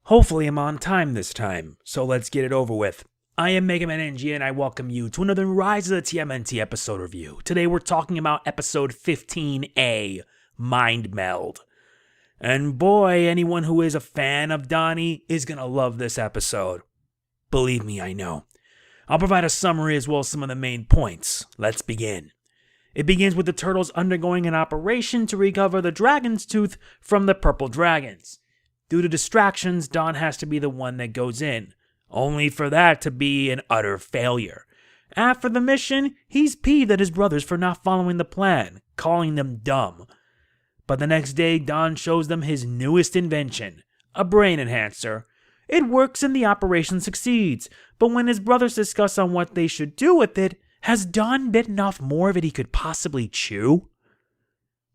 Hopefully I'm on time this time, so let's get it over with. I am MegamanNG and I welcome you to another Rise of the TMNT episode review. Today we're talking about episode 15A, Mind Meld. And boy, anyone who is a fan of Donnie is gonna love this episode. Believe me, I know. I'll provide a summary as well as some of the main points. Let's begin. It begins with the turtles undergoing an operation to recover the dragon's tooth from the purple dragons. Due to distractions, Don has to be the one that goes in, only for that to be an utter failure. After the mission, he's peeved at his brothers for not following the plan, calling them dumb. But the next day, Don shows them his newest invention, a brain enhancer. It works and the operation succeeds, but when his brothers discuss on what they should do with it, has Don bitten off more of it he could possibly chew?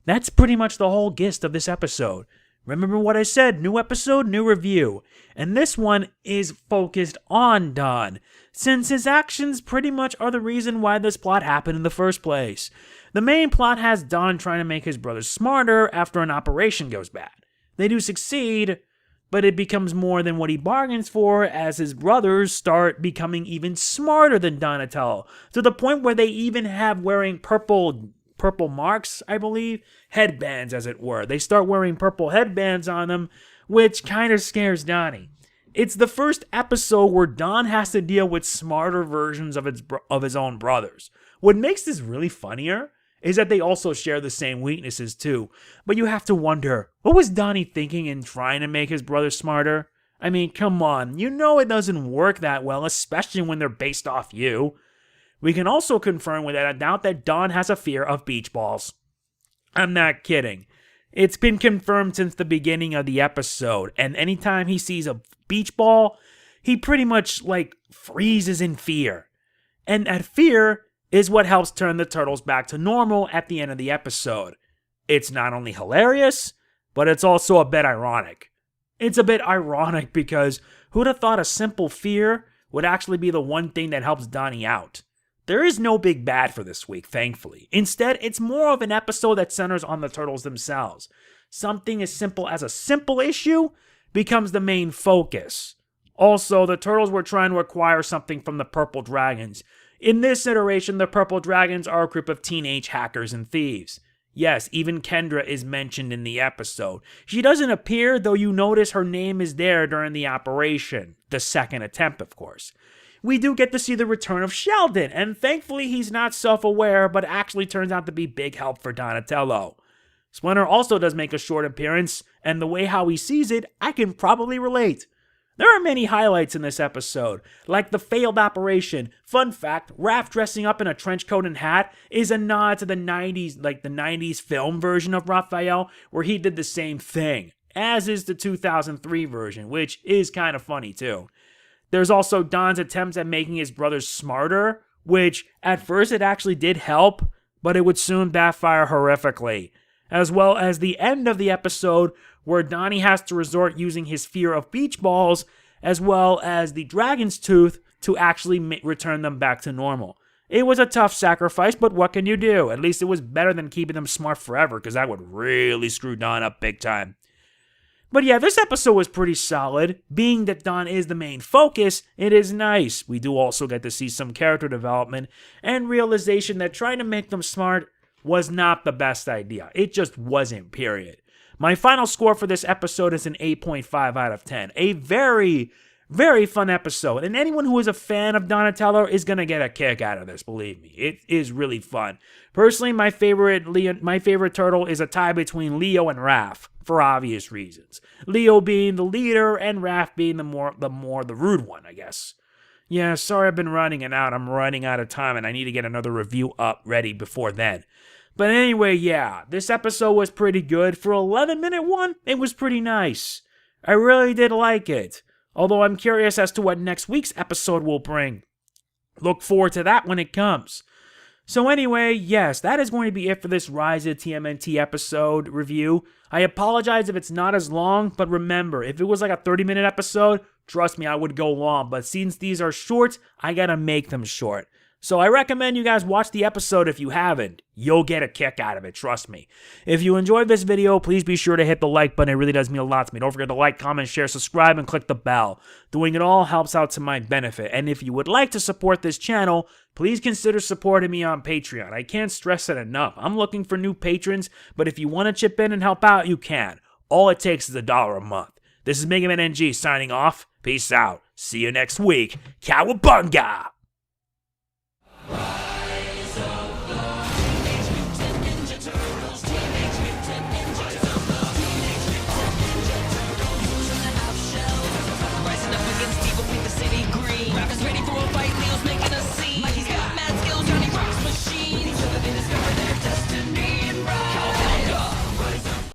That's pretty much the whole gist of this episode. Remember what I said, new episode, new review. And this one is focused on Don, since his actions pretty much are the reason why this plot happened in the first place. The main plot has Don trying to make his brothers smarter after an operation goes bad. They do succeed, but it becomes more than what he bargains for as his brothers start becoming even smarter than Donatello, to the point where they even have wearing purple marks, I believe, headbands as it were. They start wearing purple headbands on them, which kind of scares Donnie. It's the first episode where Don has to deal with smarter versions of his own brothers. What makes this really funnier is that they also share the same weaknesses too. But you have to wonder, what was Donnie thinking in trying to make his brothers smarter? I mean, come on, you know it doesn't work that well, especially when they're based off you. We can also confirm without a doubt that Don has a fear of beach balls. I'm not kidding. It's been confirmed since the beginning of the episode, and anytime he sees a beach ball, he pretty much freezes in fear. And that fear is what helps turn the turtles back to normal at the end of the episode. It's not only hilarious, but it's also a bit ironic. It's a bit ironic because who'd have thought a simple fear would actually be the one thing that helps Donnie out? There is no big bad for this week, thankfully. Instead, it's more of an episode that centers on the turtles themselves. Something as simple as a simple issue becomes the main focus. Also, the turtles were trying to acquire something from the purple dragons. In this iteration, the purple dragons are a group of teenage hackers and thieves. Yes, even Kendra is mentioned in the episode. She doesn't appear, though you notice her name is there during the operation. The second attempt, of course. We do get to see the return of Sheldon, and thankfully he's not self-aware, but actually turns out to be big help for Donatello. Splinter also does make a short appearance, and the way how he sees it, I can probably relate. There are many highlights in this episode, like the failed operation. Fun fact, Raph dressing up in a trench coat and hat is a nod to the 90s, the 90s film version of Raphael, where he did the same thing, as is the 2003 version, which is kind of funny too. There's also Don's attempts at making his brothers smarter, which at first it actually did help, but it would soon backfire horrifically. As well as the end of the episode where Donnie has to resort using his fear of beach balls, as well as the dragon's tooth to actually return them back to normal. It was a tough sacrifice, but what can you do? At least it was better than keeping them smart forever, because that would really screw Don up big time. But yeah, this episode was pretty solid. Being that Don is the main focus, it is nice. We do also get to see some character development and realization that trying to make them smart was not the best idea. It just wasn't, period. My final score for this episode is an 8.5 out of 10. A very, very fun episode. And anyone who is a fan of Donatello is going to get a kick out of this, believe me. It is really fun. Personally, my favorite turtle is a tie between Leo and Raph, for obvious reasons. Leo being the leader and Raph being the rude one, I guess. Yeah, sorry I've been running out. I'm running out of time and I need to get another review up ready before then. But anyway, yeah, this episode was pretty good. For 11-minute one, it was pretty nice. I really did like it. Although I'm curious as to what next week's episode will bring. Look forward to that when it comes. So anyway, yes, that is going to be it for this Rise of TMNT episode review. I apologize if it's not as long, but remember, if it was like a 30-minute episode, trust me, I would go long. But since these are short, I gotta make them short. So I recommend you guys watch the episode if you haven't. You'll get a kick out of it, trust me. If you enjoyed this video, please be sure to hit the like button. It really does mean a lot to me. Don't forget to like, comment, share, subscribe, and click the bell. Doing it all helps out to my benefit. And if you would like to support this channel, please consider supporting me on Patreon. I can't stress it enough. I'm looking for new patrons, but if you want to chip in and help out, you can. All it takes is $1 a month. This is MegamanNG signing off. Peace out. See you next week. Cowabunga!